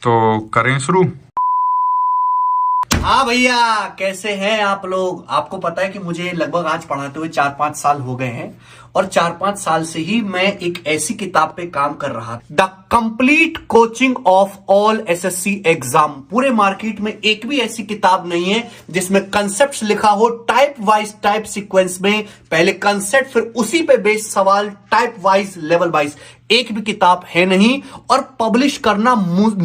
तो करें शुरू। हाँ भैया, कैसे हैं आप लोग। आपको पता है कि मुझे लगभग आज पढ़ाते हुए 4-5 साल हो गए हैं और 4-5 साल से ही मैं एक ऐसी किताब पे काम कर रहा, the complete coaching of all SSC exam. पूरे मार्केट में एक भी ऐसी किताब नहीं है जिसमें कंसेप्ट लिखा हो टाइप वाइज, टाइप सीक्वेंस में, पहले कंसेप्ट फिर उसी पे बेस्ड सवाल, टाइप वाइज, लेवल वाइज। एक भी किताब है नहीं और पब्लिश करना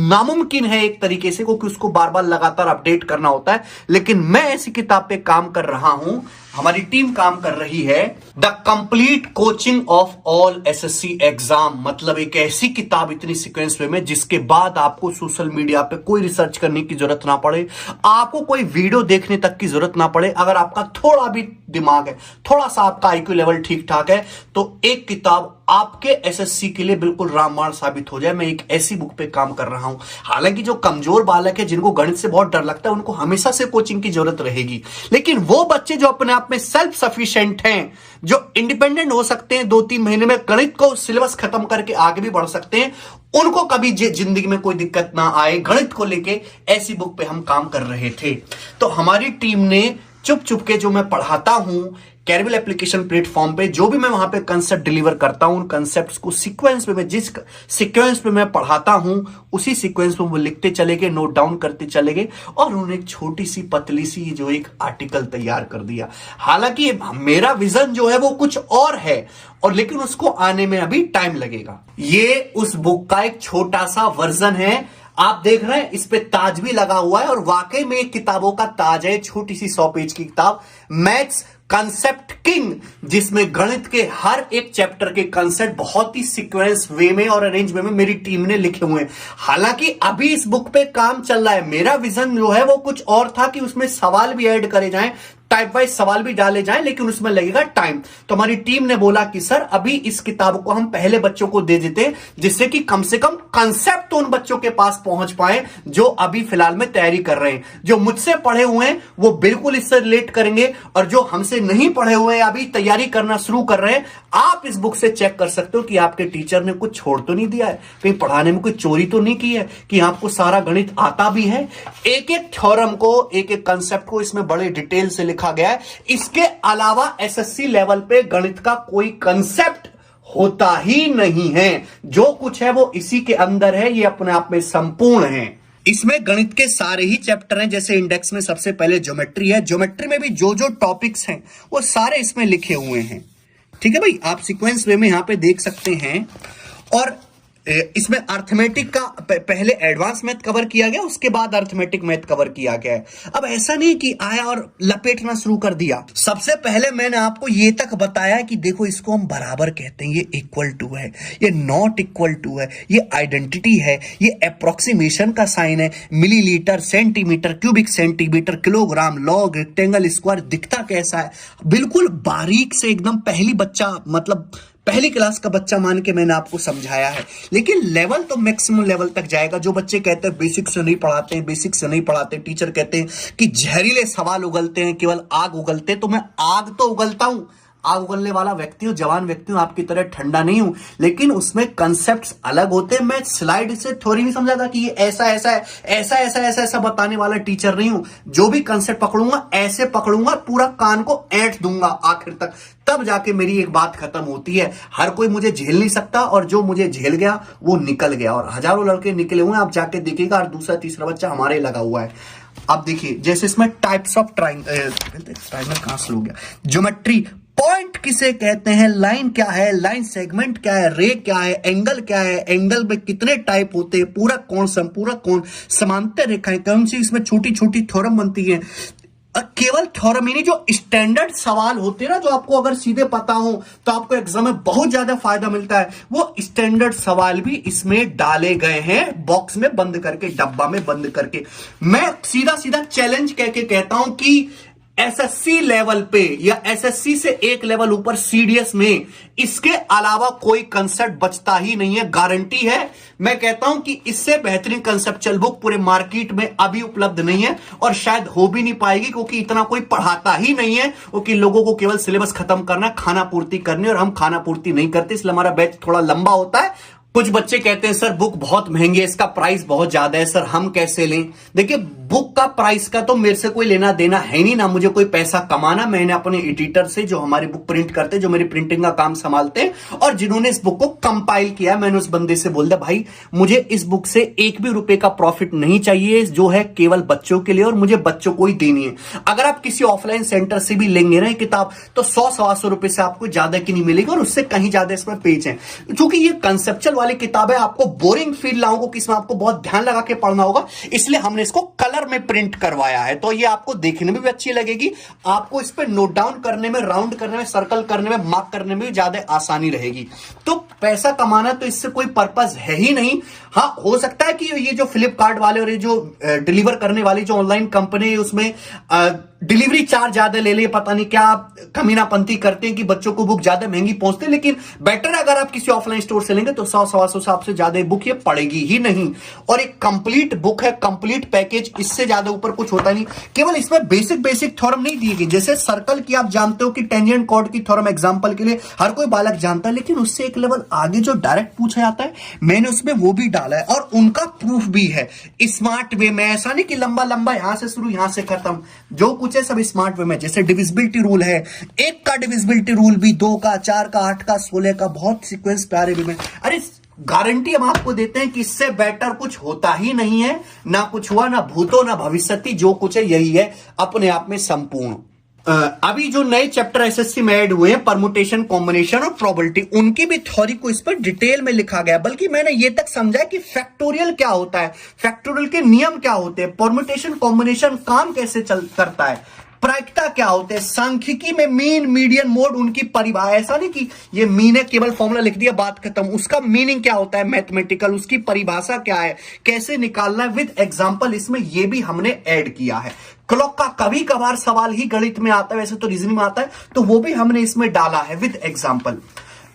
नामुमकिन है एक तरीके से, क्योंकि उसको बार बार लगातार अपडेट करना होता है। लेकिन मैं ऐसी किताब पे काम कर रहा हूं, हमारी टीम काम कर रही है, the complete coaching of all SSC exam. मतलब एक ऐसी किताब इतनी सीक्वेंस वे में जिसके बाद आपको सोशल मीडिया पे कोई रिसर्च करने की जरूरत ना पड़े, आपको कोई वीडियो देखने तक की जरूरत ना पड़े। अगर आपका थोड़ा भी दिमाग है, थोड़ा सा आपका आईक्यू लेवल ठीक ठाक है, तो एक किताब आपके एसएससी के लिए बिल्कुल रामबाण साबित हो जाए। मैं एक ऐसी बुक पे काम कर रहा हूं। हालांकि जो कमजोर बालक है, जिनको गणित से बहुत डर लगता है, उनको हमेशा से कोचिंग की जरूरत रहेगी। लेकिन वो बच्चे जो अपने आप में सेल्फ सफिशिएंट हैं, जो इंडिपेंडेंट हो सकते हैं, 2-3 महीने में गणित को सिलेबस खत्म करके आगे भी बढ़ सकते हैं, उनको कभी जिंदगी में कोई दिक्कत ना आए, गणित को लेके ऐसी बुक पे हम काम कर रहे थे। तो हमारी टीम ने चुप चुप के, जो मैं पढ़ाता हूं कैरबिल एप्लीकेशन प्लेटफॉर्म पे, जो भी मैं वहां पे कंसेप्ट डिलीवर करता हूं, उन कंसेप्ट्स को सीक्वेंस पे, मैं जिस सीक्वेंस पे मैं पढ़ाता हूं उसी सीक्वेंस पे वो लिखते चले गए, नोट डाउन करते चले गए और उन्होंने एक छोटी सी पतली सी जो एक आर्टिकल तैयार कर दिया। हालांकि मेरा विजन जो है वो कुछ और है, और लेकिन उसको आने में अभी टाइम लगेगा। ये उस बुक का एक छोटा सा वर्जन है। आप देख रहे हैं इस पे ताज भी लगा हुआ है, और वाकई में एक किताबों का ताज है। छोटी सी 100 पेज की किताब, मैथ्स कंसेप्ट किंग, जिसमें गणित के हर एक चैप्टर के कंसेप्ट बहुत ही सीक्वेंस वे में और अरेंज वे में मेरी टीम ने लिखे हुए हैं। हालांकि अभी इस बुक पे काम चल रहा है। मेरा विजन जो है वो कुछ और था कि उसमें सवाल भी ऐड करे जाएं, टाइप वाइज सवाल भी डाले जाएं, लेकिन उसमें लगेगा टाइम। तो हमारी टीम ने बोला कि सर अभी इस किताब को हम पहले बच्चों को दे देते, जिससे कि कम से कम कंसेप्ट तो उन बच्चों के पास पहुंच पाए जो अभी फिलहाल में तैयारी कर रहे हैं। जो मुझसे पढ़े हुए हैं वो बिल्कुल इससे रिलेट करेंगे, और जो हमसे नहीं पढ़े हुए हैं, अभी तैयारी करना शुरू कर रहे हैं, आप इस बुक से चेक कर सकते हो कि आपके टीचर ने कुछ छोड़ तो नहीं दिया है, कहीं पढ़ाने में कोई चोरी तो नहीं की है, कि आपको सारा गणित आता भी है। एक एक थ्योरम को, एक एक कंसेप्ट को इसमें बड़े डिटेल से लिखा गया है। इसके अलावा एसएससी लेवल पे गणित का कोई कंसेप्ट होता ही नहीं है। जो कुछ है वो इसी के अंदर है, ये अपने आप में संपूर्ण है। इसमें गणित के सारे ही चैप्टर हैं। जैसे इंडेक्स में सबसे पहले ज्योमेट्री है, ज्योमेट्री में भी जो जो टॉपिक्स हैं वो सारे इसमें लिखे हुए हैं। ठीक है भाई, आप सीक्वेंस वे में यहां पे देख सकते हैं। और इसमें अर्थमेटिक का पहले एडवांस मैथ कवर किया गया, उसके बाद अर्थमेटिक मैथ कवर किया गया है। अब ऐसा नहीं कि आया और लपेटना शुरू कर दिया। सबसे पहले मैंने आपको ये तक बताया कि देखो इसको हम बराबर कहते हैं, ये इक्वल टू है, ये नॉट इक्वल टू है, ये आइडेंटिटी है, ये अप्रोक्सीमेशन का साइन है, millilitre, centimetre, cubic centimetre, kilogram, log, rectangle, square दिखता कैसा है, बिल्कुल बारीक से एकदम पहली बच्चा, मतलब पहली क्लास का बच्चा मान के मैंने आपको समझाया है। लेकिन लेवल तो मैक्सिमम लेवल तक जाएगा। जो बच्चे कहते हैं बेसिक से नहीं पढ़ाते हैं, बेसिक से नहीं पढ़ाते, टीचर कहते हैं कि जहरीले सवाल उगलते हैं, केवल आग उगलते, तो मैं आग तो उगलता हूं, आग उगलने वाला व्यक्ति हूं, जवान व्यक्ति हूं, आपकी तरह ठंडा नहीं हूं, लेकिन उसमें कंसेप्ट्स अलग होते हैं। मैं स्लाइड से थोड़ी नहीं समझाता कि ये ऐसा ऐसा है, ऐसा ऐसा ऐसा ऐसा बताने वाला टीचर नहीं हूं। जो भी कंसेप्ट पकड़ूंगा ऐसे पकड़ूंगा, पूरा कान को ऐंठ दूंगा आखिर तक, तब जाके मेरी एक बात खत्म होती है। हर कोई मुझे झेल नहीं सकता, और जो मुझे झेल गया वो निकल गया। और हजारों लड़के निकले हुए हैं, आप जाके देखिएगा, और दूसरा तीसरा बच्चा हमारे लगा हुआ है। अब देखिए, जैसे इसमें टाइप्स ऑफ ट्राइंगल कहां से हो गया, ज्योमेट्री, पॉइंट किसे कहते हैं, लाइन क्या है, लाइन सेगमेंट क्या है, रे क्या है, एंगल क्या है, एंगल में कितने टाइप होते हैं, पूरा कोण, संपूरक कोण, समांतर रेखाएं, कौन सी इसमें छोटी छोटी थ्योरम बनती है। केवल थ्योरम ही नहीं, जो स्टैंडर्ड सवाल होते हैं ना, जो आपको अगर सीधे पता हो तो आपको एग्जाम में बहुत ज्यादा फायदा मिलता है, वो स्टैंडर्ड सवाल भी इसमें डाले गए हैं, बॉक्स में बंद करके, डब्बा में बंद करके। मैं सीधा सीधा चैलेंज कह के कहता हूं कि एसएससी लेवल पे या एसएससी से एक लेवल ऊपर सीडीएस में इसके अलावा कोई कंसेप्ट बचता ही नहीं है, गारंटी है। मैं कहता हूं कि इससे बेहतरीन कंसेप्चुअल बुक पूरे मार्केट में अभी उपलब्ध नहीं है, और शायद हो भी नहीं पाएगी, क्योंकि इतना कोई पढ़ाता ही नहीं है। क्योंकि लोगों को केवल सिलेबस खत्म करना, खाना पूर्ति करनी, और हम खाना पूर्ति नहीं करते, इसलिए हमारा बैच थोड़ा लंबा होता है। कुछ बच्चे कहते हैं सर बुक बहुत महंगी है, इसका प्राइस बहुत ज्यादा है, सर हम कैसे लें? देखिए, बुक का प्राइस का तो मेरे से कोई लेना देना है नहीं, ना मुझे कोई पैसा कमाना। मैंने अपने एडिटर से, जो हमारी बुक प्रिंट करते हैं, जो मेरी प्रिंटिंग का काम संभालते हैं और जिन्होंने इस बुक को कंपाइल किया, मैंने उस बंदे से बोल दिया भाई मुझे इस बुक से एक भी रुपए का प्रॉफिट नहीं चाहिए, जो है केवल बच्चों के लिए और मुझे बच्चों को ही देनी है। अगर आप किसी ऑफलाइन सेंटर से भी लेंगे ना किताब, तो 100-125 रुपए से आपको ज्यादा की नहीं मिलेगी और उससे कहीं ज्यादा इसमें पेज है। क्योंकि ये कंसेप्चुअल वाली किताब है, आपको बोरिंग फील ना हो कि इसमें आपको बहुत ध्यान लगा के पढ़ना होगा, इसलिए हमने इसको कलर में प्रिंट करवाया है। तो ये आपको देखने में भी अच्छी लगेगी, आपको इस पे नोट डाउन करने में, राउंड करने में, सर्कल करने में, मार्क करने में भी ज्यादा आसानी रहेगी। तो पैसा कमाना तो इससे कोई पर्पस है ही नहीं। हाँ, हो सकता है कि ये जो फ्लिपकार्ट वाले और ये जो डिलीवर करने वाली जो ऑनलाइन कंपनी है, उसमें डिलीवरी चार्ज ज्यादा ले ले, पता नहीं क्या कमीनापंती करते हैं कि बच्चों को बुक ज्यादा महंगी पहुंचते हैं। लेकिन बेटर अगर आप किसी ऑफलाइन स्टोर से लेंगे तो 100-125 से ज्यादा बुक ये पड़ेगी ही नहीं। और एक कंप्लीट बुक है, कंप्लीट पैकेज, इससे ज्यादा ऊपर कुछ होता नहीं। केवल इसमें बेसिक थ्योरम नहीं दी गई, जैसे सर्कल की आप जानते हो कि टेंजेंट कॉर्ड की थ्योरम एग्जांपल के लिए हर कोई बालक जानता है, लेकिन उससे एक लेवल आगे जो डायरेक्ट पूछा जाता है, मैंने उसमें वो भी डाला है और उनका प्रूफ भी है स्मार्ट वे में। ऐसा नहीं कि लंबा लंबा यहां से शुरू यहां से खत्म, जो कुछ है सब स्मार्ट वे में। जैसे डिविजिबिलिटी रूल है, 1 का डिविजिबिलिटी रूल भी, 2 का, 4 का, 8 का, 16 का, बहुत सीक्वेंस प्यारे वे में। अरे गारंटी हम आपको देते हैं कि इससे बेटर कुछ होता ही नहीं है, ना कुछ हुआ, ना भूतो ना भविष्यति, जो कुछ है यही है अपने आप में संपूर्ण। अभी जो नए चैप्टर एसएससी में ऐड हुए हैं, परमुटेशन, कॉम्बिनेशन और प्रोबेबिलिटी, उनकी भी थ्योरी को इस पर डिटेल में लिखा गया। बल्कि मैंने ये तक समझा कि फैक्टोरियल क्या होता है, फैक्टोरियल के नियम क्या होते हैं, परमुटेशन कॉम्बिनेशन काम कैसे करता है, प्रायिकता क्या होते हैं, सांख्यिकी में मीन, मीडियन, मोड, उनकी परिभाषा। ऐसा नहीं कि ये मीन है केवल फॉर्मूला लिख दिया बात खत्म, उसका मीनिंग क्या होता है मैथमेटिकल, उसकी परिभाषा क्या है, कैसे निकालना है, विद एग्जांपल इसमें ये भी हमने ऐड किया है। क्लॉक का कभी कभार सवाल ही गणित में आता है, वैसे तो रीजनिंग में आता है, तो वो भी हमने इसमें डाला है विद एग्जांपल।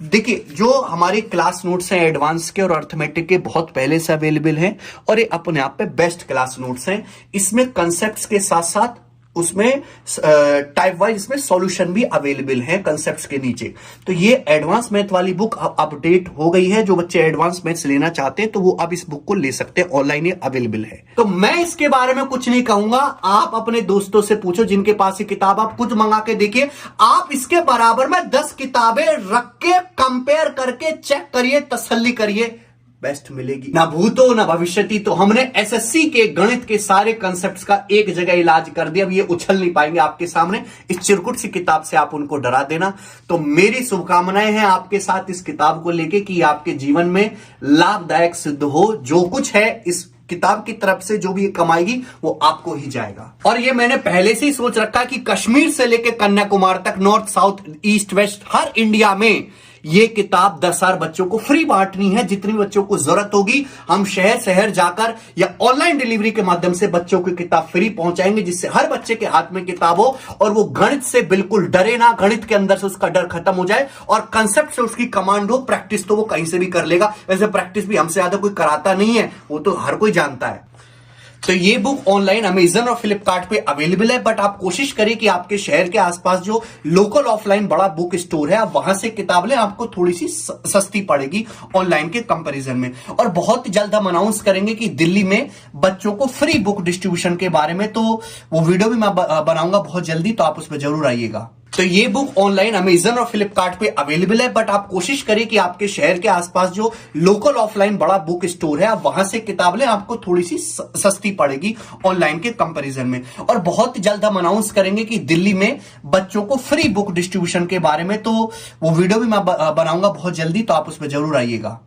देखिए, जो हमारे क्लास नोट्स हैं एडवांस के और अर्थमेटिक के, बहुत पहले से अवेलेबल हैं और ये अपने आप पे बेस्ट क्लास नोट्स हैं। इसमें कंसेप्ट्स के साथ साथ उसमें टाइप वाइज इसमें सॉल्यूशन भी अवेलेबल है कंसेप्ट्स के नीचे। तो ये एडवांस मैथ वाली बुक अब अपडेट हो गई है। जो बच्चे एडवांस मैथ्स लेना चाहते हैं तो वो अब इस बुक को ले सकते हैं, ऑनलाइन ये अवेलेबल है। तो मैं इसके बारे में कुछ नहीं कहूंगा, आप अपने दोस्तों से पूछो जिनके पास ये किताब, आप खुद मंगा के देखिए। आप इसके बराबर में 10 किताबें रख के कंपेयर करके चेक करिए, तसल्ली करिए, बेस्ट मिलेगी। ना भूतो ना भविष्यति। तो हमने एसएससी के गणित के सारे कंसेप्ट्स का एक जगह इलाज कर दिया। अब ये उछल नहीं पाएंगे आपके सामने, इस चिरकुट सी किताब से आप उनको डरा देना। तो मेरी शुभकामनाएं हैं आपके साथ इस किताब को लेके कि आपके जीवन में लाभदायक सिद्ध हो। जो कुछ है इस किताब की तरफ से जो भी कमाएगी वो आपको ही जाएगा। और ये मैंने पहले से ही सोच रखा कि कश्मीर से लेकर कन्याकुमारी तक, नॉर्थ, साउथ, ईस्ट, वेस्ट, हर इंडिया में ये किताब 10,000 बच्चों को फ्री बांटनी है। जितनी बच्चों को जरूरत होगी हम शहर शहर जाकर या ऑनलाइन डिलीवरी के माध्यम से बच्चों को किताब फ्री पहुंचाएंगे, जिससे हर बच्चे के हाथ में किताब हो और वो गणित से बिल्कुल डरे ना, गणित के अंदर से उसका डर खत्म हो जाए और कंसेप्ट से उसकी कमांड हो। प्रैक्टिस तो वो कहीं से भी कर लेगा, वैसे प्रैक्टिस भी हमसे ज्यादा कोई कराता नहीं है, वो तो हर कोई जानता है। तो ये बुक ऑनलाइन अमेजन और फ्लिपकार्ट पे अवेलेबल है, बट आप कोशिश करें कि आपके शहर के आसपास जो लोकल ऑफलाइन बड़ा बुक स्टोर है, आप वहां से किताब लें, आपको थोड़ी सी सस्ती पड़ेगी ऑनलाइन के कंपैरिजन में। और बहुत जल्द हम अनाउंस करेंगे कि दिल्ली में बच्चों को फ्री बुक डिस्ट्रीब्यूशन के बारे में, तो वो वीडियो भी मैं बनाऊंगा बहुत जल्दी, तो आप उसमें जरूर आइएगा। तो ये बुक ऑनलाइन अमेजन और फ्लिपकार्ट पे अवेलेबल है, बट आप कोशिश करें कि आपके शहर के आसपास जो लोकल ऑफलाइन बड़ा बुक स्टोर है, आप वहां से किताब लें, आपको थोड़ी सी सस्ती पड़ेगी ऑनलाइन के कंपैरिजन में। और बहुत जल्द हम अनाउंस करेंगे कि दिल्ली में बच्चों को फ्री बुक डिस्ट्रीब्यूशन के बारे में, तो वो वीडियो भी मैं बनाऊंगा बहुत जल्दी, तो आप उसमें जरूर आइएगा।